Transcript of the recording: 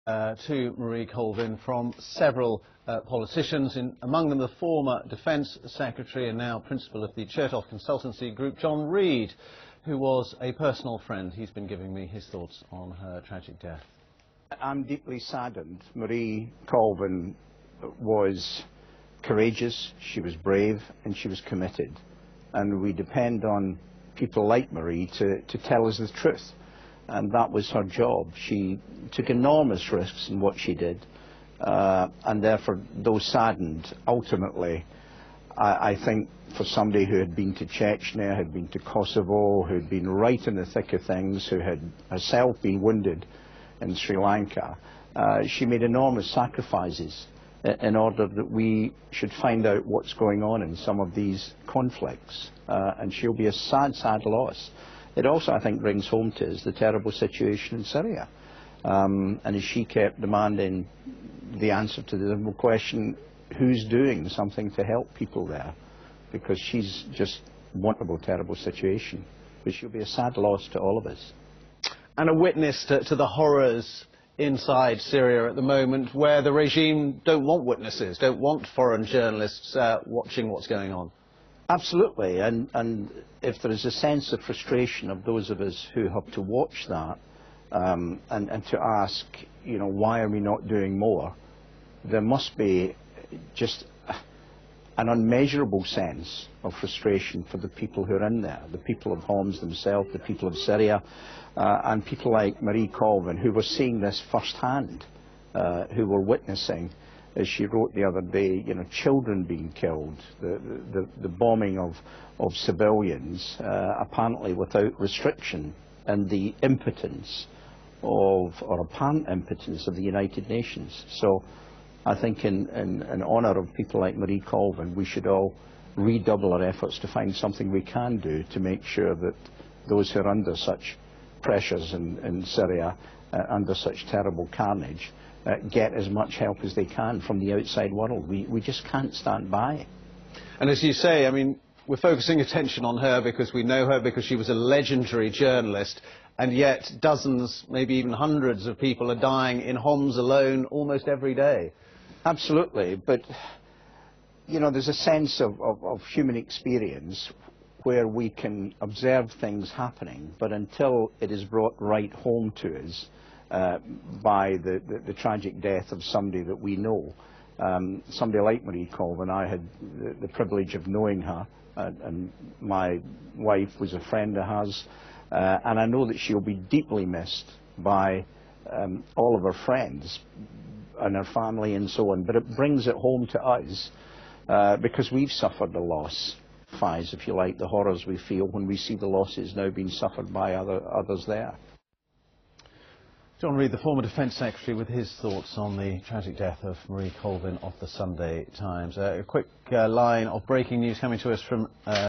To Marie Colvin from several politicians, among them the former Defence Secretary and now Principal of the Chertoff Consultancy Group, Reid, who was a personal friend. He's been giving me his thoughts on her tragic death. I'm deeply saddened. Marie Colvin was courageous, she was brave and she was committed. And we depend on people like Marie to tell us the truth. And that was her job. She took enormous risks in what she did, and therefore, though saddened, ultimately, I think for somebody who had been to Chechnya, had been to Kosovo, who had been right in the thick of things, who had herself been wounded in Sri Lanka, she made enormous sacrifices in order that we should find out what's going on in some of these conflicts, and she'll be a sad, sad loss. It also, I think, brings home to us the terrible situation in Syria. And as she kept demanding the answer to the simple question, who's doing something to help people there? Because she's just a terrible situation. But she'll be a sad loss to all of us. And a witness to the horrors inside Syria at the moment, where the regime don't want witnesses, don't want foreign journalists watching what's going on. Absolutely, and if there is a sense of frustration of those of us who have to watch that and to ask, you know, why are we not doing more, there must be just an unmeasurable sense of frustration for the people who are in there, the people of Homs themselves, the people of Syria, and people like Marie Colvin, who were seeing this firsthand, who were witnessing, as she wrote the other day, you know, children being killed, the bombing of civilians, apparently without restriction, and the impotence or apparent impotence of the United Nations. So I think in honour of people like Marie Colvin, we should all redouble our efforts to find something we can do to make sure that those who are under such pressures in Syria, under such terrible carnage, get as much help as they can from the outside world. We just can't stand by. And as you say, I mean, we're focusing attention on her because we know her, because she was a legendary journalist, and yet dozens, maybe even hundreds of people are dying in Homs alone almost every day. Absolutely, but you know, there's a sense of human experience where we can observe things happening, but until it is brought right home to us by the tragic death of somebody that we know, somebody like Marie Colvin. I had the privilege of knowing her, and my wife was a friend of hers, and I know that she'll be deeply missed by all of her friends and her family and so on, but it brings it home to us because we've suffered the loss, if you like, the horrors we feel when we see the losses now being suffered by others there. Reid, the former Defence Secretary, with his thoughts on the tragic death of Marie Colvin of the Sunday Times. A quick line of breaking news coming to us from